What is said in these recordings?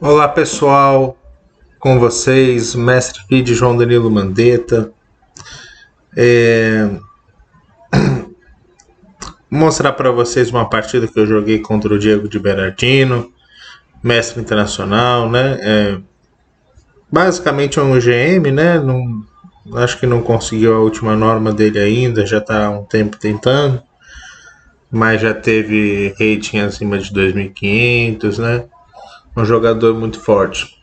Olá pessoal, com vocês, Mestre Kid João Danilo Mandetta. Vou mostrar para vocês uma partida que eu joguei contra o Diego de Berardino, mestre internacional, né? Basicamente é um GM, né? Não, acho que não conseguiu a última norma dele ainda, já está há um tempo tentando, mas já teve rating acima de 2.500, né? Um jogador muito forte.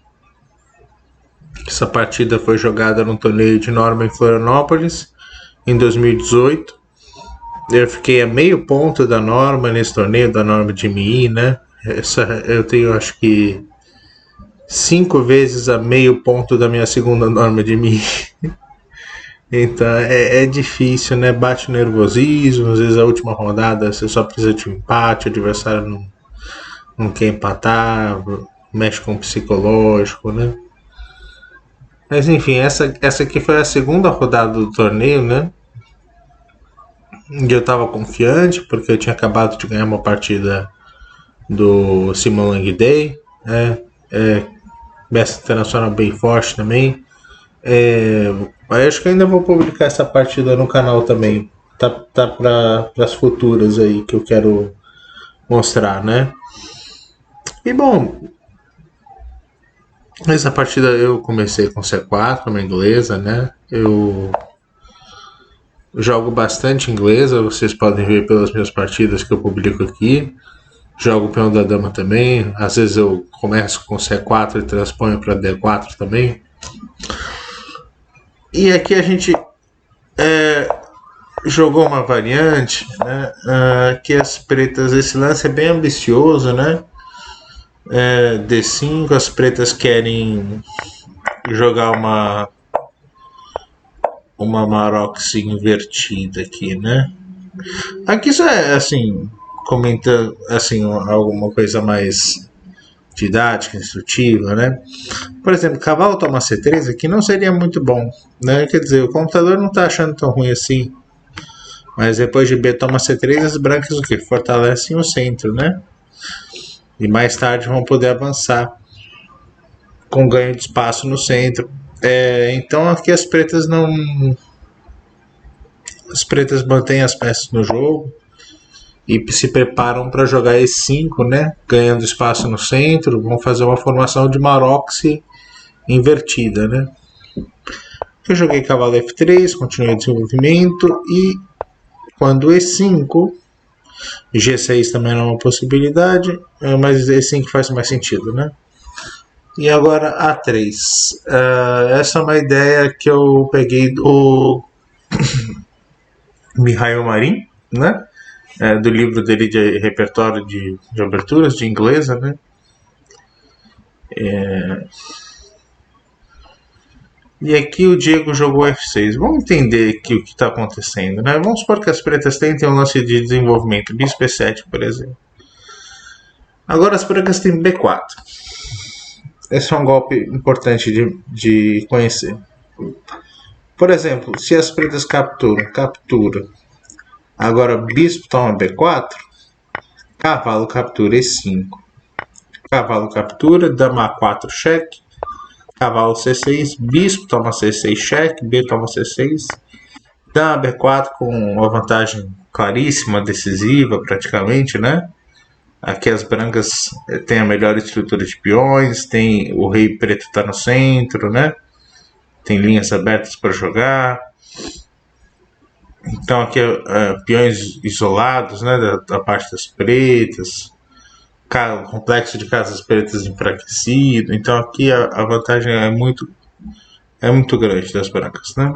Essa partida foi jogada no torneio de norma em Florianópolis em 2018. Eu fiquei a meio ponto da norma nesse torneio, da norma de MI, né? Eu tenho acho que 5 vezes a meio ponto da minha segunda norma de MI. Então é difícil, né? Bate o nervosismo, às vezes a última rodada você só precisa de um empate, o adversário não quer empatar, mexe com o psicológico, né? Mas enfim, essa aqui foi a segunda rodada do torneio, né? E eu tava confiante, porque eu tinha acabado de ganhar uma partida do Simon Langday, né? Mestre internacional bem forte também. Acho que ainda vou publicar essa partida no canal também. Tá para as futuras aí que eu quero mostrar, né? E bom, essa partida eu comecei com C4, uma inglesa, né? Eu jogo bastante inglesa, vocês podem ver pelas minhas partidas que eu publico aqui. Jogo o peão da dama também. Às vezes eu começo com C4 e transponho para D4 também. E aqui a gente jogou uma variante, né? Que as pretas, esse lance é bem ambicioso, né? D5, as pretas querem jogar uma Marox invertida aqui, né? Aqui só é assim, comenta assim alguma coisa mais didática, instrutiva, né? Por exemplo, cavalo toma C3 aqui não seria muito bom, né? Quer dizer, o computador não está achando tão ruim assim. Mas depois de B toma C3, as brancas o que? Fortalecem o centro, né? E mais tarde vão poder avançar com ganho de espaço no centro. Então aqui as pretas não. As pretas mantêm as peças no jogo e se preparam para jogar E5, né? Ganhando espaço no centro, vão fazer uma formação de Marox invertida, né? Eu joguei cavalo F3, continuei o desenvolvimento e quando E5, G6 também não é uma possibilidade, mas E5 faz mais sentido, né? E agora A3. Essa é uma ideia que eu peguei do Mihail Marin, né? Do livro dele de repertório de aberturas de inglesa, né? E aqui o Diego jogou F6. Vamos entender aqui o que está acontecendo, né? Vamos supor que as pretas tentem um lance de desenvolvimento, bispo E7, por exemplo. Agora as brancas têm B4. Esse é um golpe importante de conhecer. Por exemplo, se as pretas captura. Agora bispo toma B4, cavalo captura E5. Cavalo captura, dama A4 cheque, cavalo C6, bispo toma C6 cheque, B toma C6, dama B4 com uma vantagem claríssima, decisiva praticamente, né? Aqui as brancas têm a melhor estrutura de peões, tem o rei preto está no centro, né? Tem linhas abertas para jogar. Então aqui peões isolados, né? Da parte das pretas, complexo de casas pretas enfraquecido. Então aqui a vantagem é muito grande das brancas, né?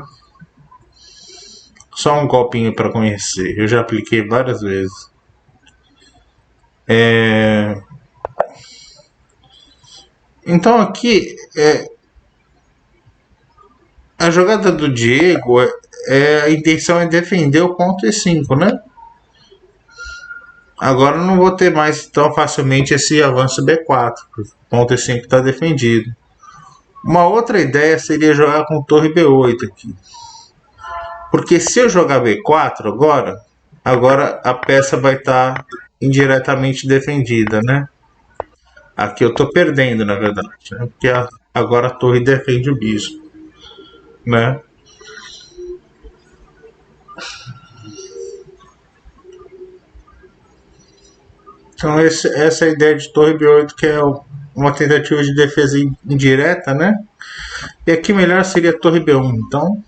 Só um golpinho para conhecer. Eu já apliquei várias vezes. Então aqui a jogada do Diego a intenção é defender o ponto E5, né? Agora eu não vou ter mais tão facilmente esse avanço B4, porque o ponto E5 está defendido. Uma outra ideia seria jogar com torre B8 aqui. Porque se eu jogar B4 agora a peça vai estar indiretamente defendida, né? Aqui eu tô perdendo, na verdade, né? Porque agora a torre defende o bispo, né? Então essa é a ideia de torre B8, que é uma tentativa de defesa indireta, né? E aqui melhor seria torre B1. Então,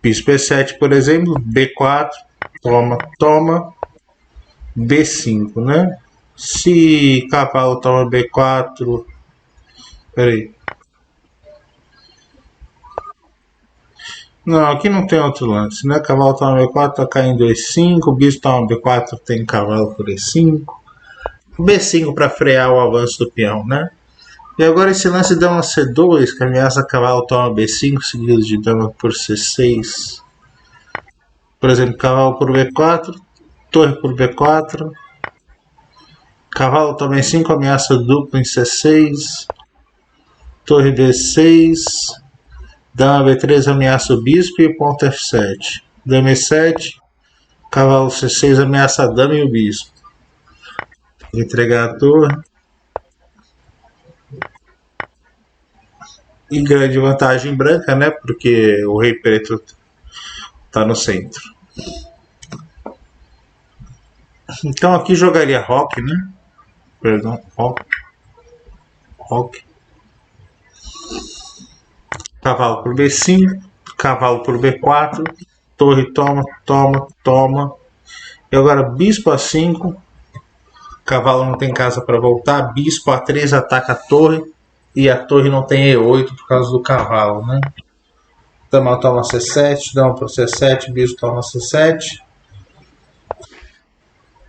bispo E7, por exemplo, B4, toma, toma, B5, né? Se cavalo toma B4, peraí. Não, aqui não tem outro lance, né? Cavalo toma B4, tá caindo E5, bispo toma B4, tem cavalo por E5. B5 para frear o avanço do peão, né? E agora esse lance dama C2, que ameaça cavalo toma B5, seguido de dama por C6. Por exemplo, cavalo por B4, torre por B4, cavalo toma E5, ameaça dupla em C6, torre B6, dama B3 ameaça o bispo e ponto F7. Dama E7, cavalo C6 ameaça a dama e o bispo. Entregar a torre. E grande vantagem branca, né? Porque o rei preto está no centro. Então aqui jogaria roque, né? Perdão, roque. Roque. Cavalo por B5, cavalo por B4, torre toma, toma, toma. E agora bispo A5, cavalo não tem casa para voltar, bispo A3 ataca a torre e a torre não tem E8 por causa do cavalo, né? Dama toma C7, dama por C7, bispo toma C7.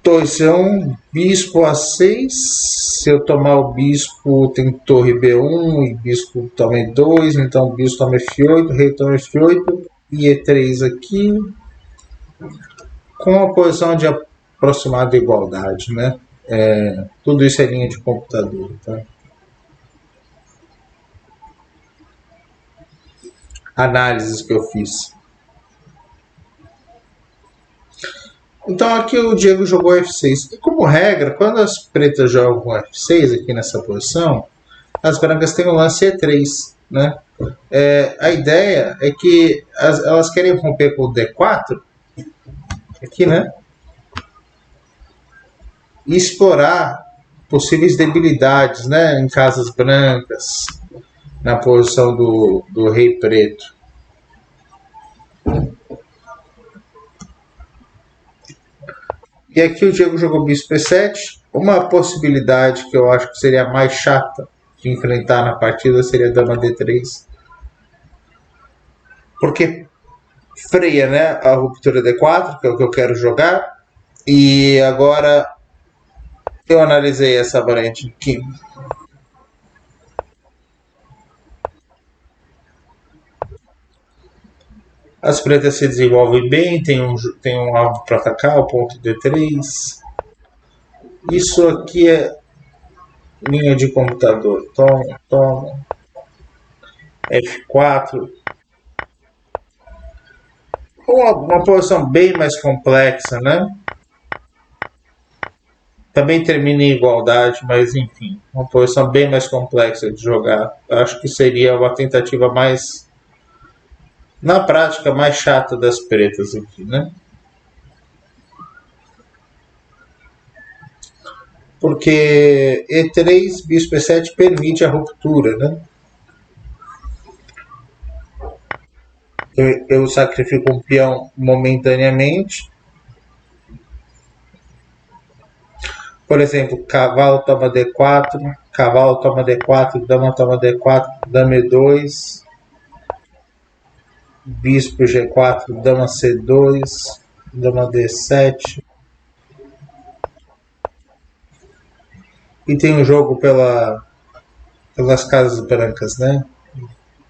Torre C1, bispo A6. Se eu tomar o bispo, tem torre B1 e bispo toma E2, então bispo toma F8, rei toma F8 e E3 aqui, com a posição de aproximada igualdade, né? Tudo isso é linha de computador, tá? Análises que eu fiz. Então aqui o Diego jogou F6. E como regra, quando as pretas jogam F6 aqui nessa posição, as brancas têm o lance E3, né? A ideia é que elas querem romper com o D4, aqui, né? E explorar possíveis debilidades, né? Em casas brancas, na posição do rei preto. E aqui o Diego jogou bispo E7. Uma possibilidade que eu acho que seria mais chata de enfrentar na partida seria dama D3. Porque freia, né, a ruptura D4, que é o que eu quero jogar. E agora eu analisei essa variante aqui. As pretas se desenvolvem bem, tem um alvo para atacar, o ponto D3. Isso aqui é linha de computador. Toma, toma. F4. Uma posição bem mais complexa, né? Também termina em igualdade, mas enfim, uma posição bem mais complexa de jogar. Acho que seria uma tentativa mais, na prática, mais chata das pretas aqui, né? Porque E3, bispo E7 permite a ruptura, né? Eu sacrifico um peão momentaneamente. Por exemplo, cavalo toma D4, cavalo toma D4, dama toma D4, dama E2, bispo G4, dama C2, dama D7. E tem um jogo pelas casas brancas, né?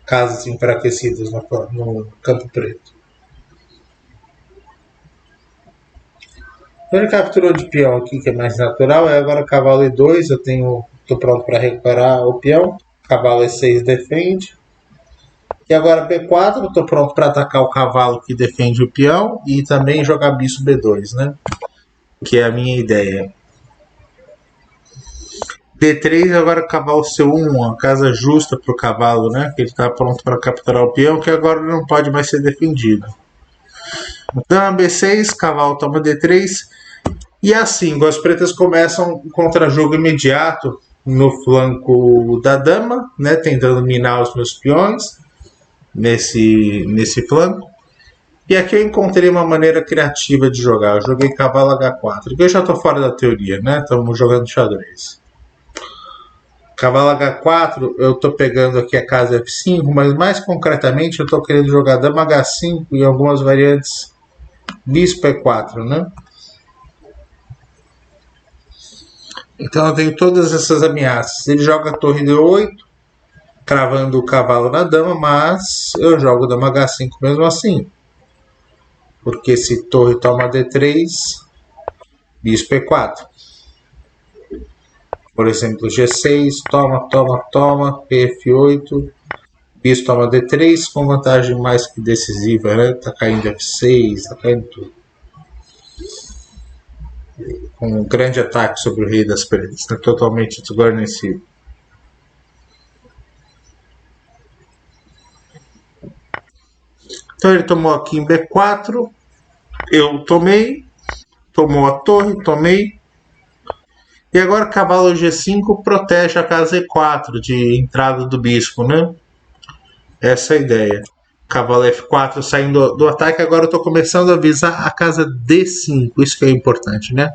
Casas enfraquecidas no campo preto. Então ele capturou de peão aqui, que é mais natural. É agora cavalo E2, estou pronto para recuperar o peão. Cavalo E6 defende. E agora B4, estou pronto para atacar o cavalo que defende o peão e também jogar bispo B2, né? Que é a minha ideia. D3, agora cavalo C1, a casa justa para o cavalo, né? Que ele está pronto para capturar o peão, que agora não pode mais ser defendido. Dama B6, cavalo toma D3. E assim, as pretas começam um contra-jogo imediato no flanco da dama, né? Tentando minar os meus peões nesse flanco. E aqui eu encontrei uma maneira criativa de jogar. Eu joguei cavalo H4, que eu já estou fora da teoria, né? Estamos jogando xadrez. Cavalo H4, eu estou pegando aqui a casa F5, mas mais concretamente eu estou querendo jogar dama H5 e algumas variantes bispo E4, né? Então eu tenho todas essas ameaças. Ele joga a torre D8, cravando o cavalo na dama, mas eu jogo dama H5 mesmo assim. Porque se torre toma D3, bispo E4. Por exemplo, G6, toma, F8, bispo toma D3, com vantagem mais que decisiva, né? Tá caindo F6, tá caindo tudo. Com um grande ataque sobre o rei das pretas, está totalmente desguarnecido. Então ele tomou aqui em B4, eu tomei, tomou a torre, tomei. E agora cavalo G5 protege a casa E4 de entrada do bispo, né? Essa é a ideia. Cavalo F4 saindo do ataque, agora eu estou começando a visar a casa D5, isso que é importante, né?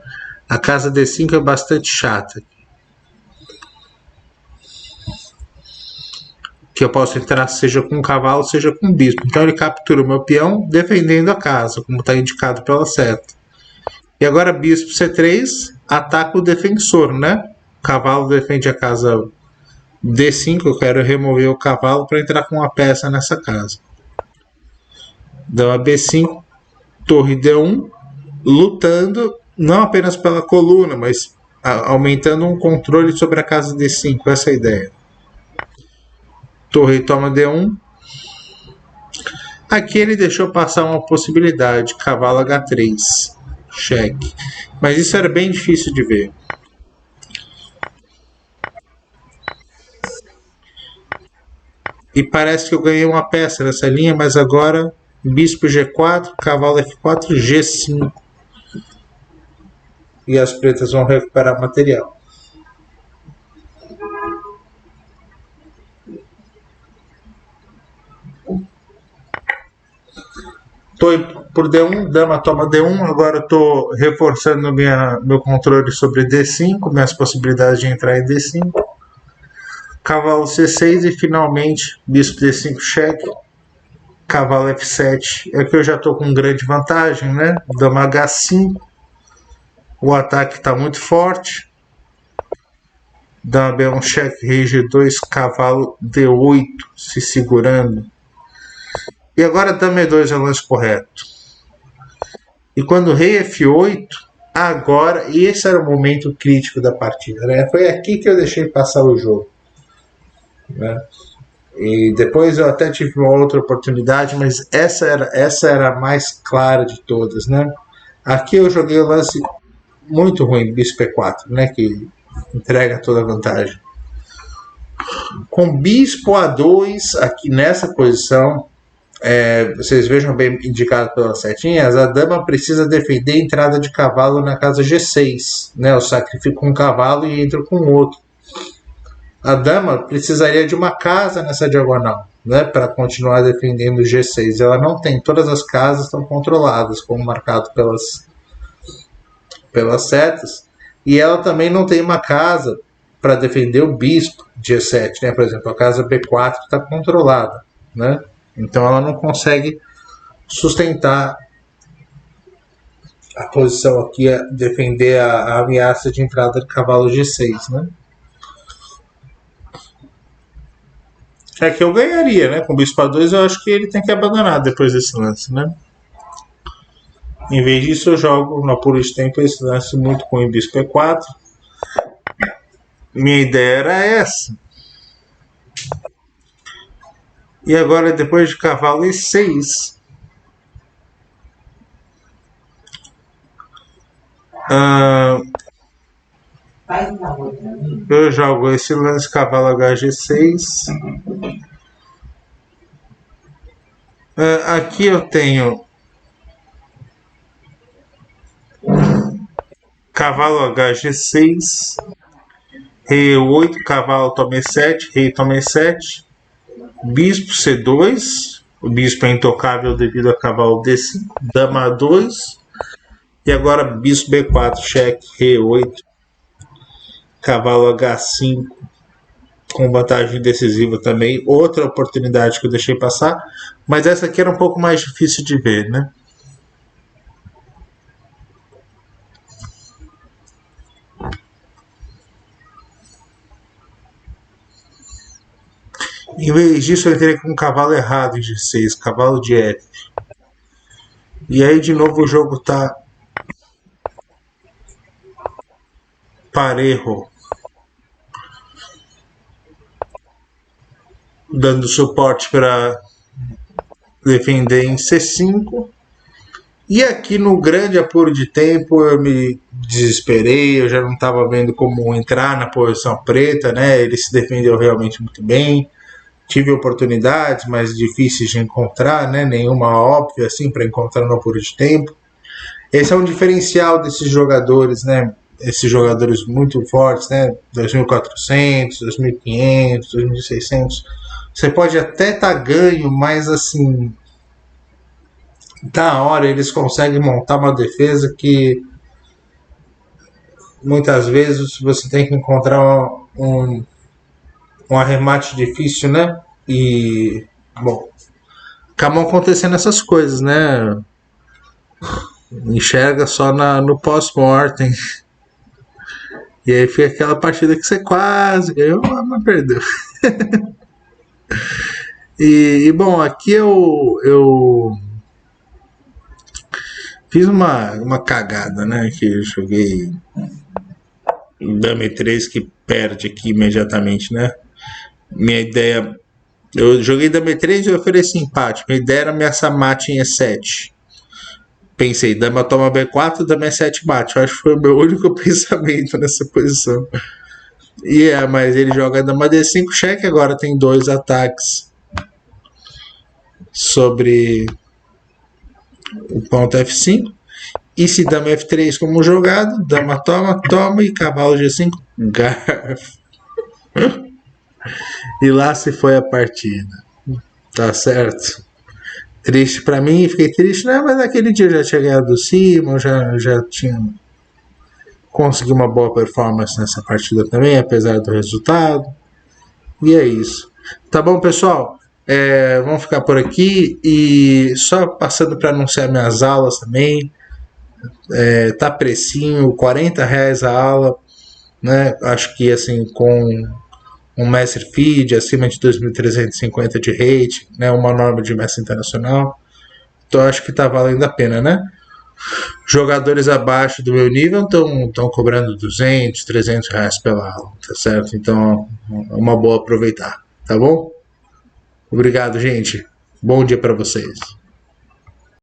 A casa D5 é bastante chata. Que eu posso entrar seja com cavalo, seja com bispo. Então ele captura o meu peão defendendo a casa, como está indicado pela seta. E agora bispo C3 ataca o defensor, né? O cavalo defende a casa D5, eu quero remover o cavalo para entrar com uma peça nessa casa. Dama B5, torre D1, lutando não apenas pela coluna, mas aumentando um controle sobre a casa D5, essa é a ideia. Torre toma D1. Aqui ele deixou passar uma possibilidade, cavalo H3, cheque. Mas isso era bem difícil de ver. E parece que eu ganhei uma peça nessa linha, mas agora bispo G4, cavalo F4, G5. E as pretas vão recuperar material. Estou por D1, dama toma D1, agora estou reforçando meu controle sobre D5, minhas possibilidades de entrar em D5. Cavalo C6 e finalmente bispo D5 cheque. Cavalo F7, aqui eu já estou com grande vantagem, né? Dama H5. O ataque está muito forte. Dama B1 cheque, rei G2, cavalo D8 se segurando. E agora dama E2 é o lance correto. E quando rei F8, agora, e esse era o momento crítico da partida, né? Foi aqui que eu deixei passar o jogo. Né? E depois eu até tive uma outra oportunidade, mas essa era a mais clara de todas, né? Aqui eu joguei o lance muito ruim, bispo E4, né? Que entrega toda a vantagem. Com bispo A2, aqui nessa posição, vocês vejam bem indicado pelas setinhas, a dama precisa defender a entrada de cavalo na casa G6, né? Eu sacrifico um cavalo e entro com outro. A dama precisaria de uma casa nessa diagonal, né, para continuar defendendo o G6. Ela não tem, todas as casas estão controladas, como marcado pelas setas, e ela também não tem uma casa para defender o bispo G7, né? Por exemplo, a casa B4 está controlada, né? Então ela não consegue sustentar a posição aqui, defender a ameaça de entrada de cavalo G6, né? É que eu ganharia, né? Com o bispo A2 eu acho que ele tem que abandonar depois desse lance, né? Em vez disso eu jogo no apuro de tempo esse lance muito com o bispo E4. Minha ideia era essa. E agora depois de cavalo E6. Eu jogo esse lance cavalo HG6. Aqui eu tenho cavalo HG6, rei E8, cavalo toma E7, rei toma E7, bispo C2, o bispo é intocável devido a cavalo D5, dama A2, e agora bispo B4, cheque, rei E8, cavalo H5, com vantagem decisiva também, outra oportunidade que eu deixei passar, mas essa aqui era um pouco mais difícil de ver, né? Em vez disso, eu entrei com um cavalo errado em G6, cavalo de F. E aí, de novo, o jogo tá parejo, dando suporte para defender em C5. E aqui no grande apuro de tempo eu me desesperei, eu já não estava vendo como entrar na posição preta, né? Ele se defendeu realmente muito bem. Tive oportunidades, mas difíceis de encontrar, né? Nenhuma óbvia assim para encontrar no apuro de tempo. Esse é um diferencial desses jogadores, né? Esses jogadores muito fortes, né? 2.400, 2.500, 2.600. Você pode até estar ganho, mas assim, da hora eles conseguem montar uma defesa que muitas vezes você tem que encontrar um arremate difícil, né? E, bom, acabam acontecendo essas coisas, né? Enxerga só no pós-mortem. E aí fica aquela partida que você quase ganhou, mas perdeu. Bom, aqui eu fiz uma cagada, né? Que eu joguei Dama E3 que perde aqui imediatamente, né? Minha ideia. Eu joguei Dama E3 e ofereci empate. Minha ideia era ameaçar mate em E7. Pensei, Dama toma B4, Dama E7 mate. Eu acho que foi o meu único pensamento nessa posição. Mas ele joga Dama D5 cheque, agora tem dois ataques sobre o ponto F5. E se Dama F3 como jogado, Dama toma, toma e cavalo G5, garfo. E lá se foi a partida. Tá certo? Triste pra mim, fiquei triste, né? Mas naquele dia eu já tinha ganhado do Simon, já tinha conseguido uma boa performance nessa partida também, apesar do resultado. E é isso. Tá bom, pessoal? Vamos ficar por aqui e só passando para anunciar minhas aulas também. Tá precinho, R$ 40 a aula, né? Acho que assim com um Master Feed acima de 2.350 de rate, né? Uma norma de mestre internacional. Então acho que tá valendo a pena, né? Jogadores abaixo do meu nível estão cobrando R$ 200, R$ 300 pela aula, tá certo? Então é uma boa aproveitar, tá bom? Obrigado, gente. Bom dia para vocês.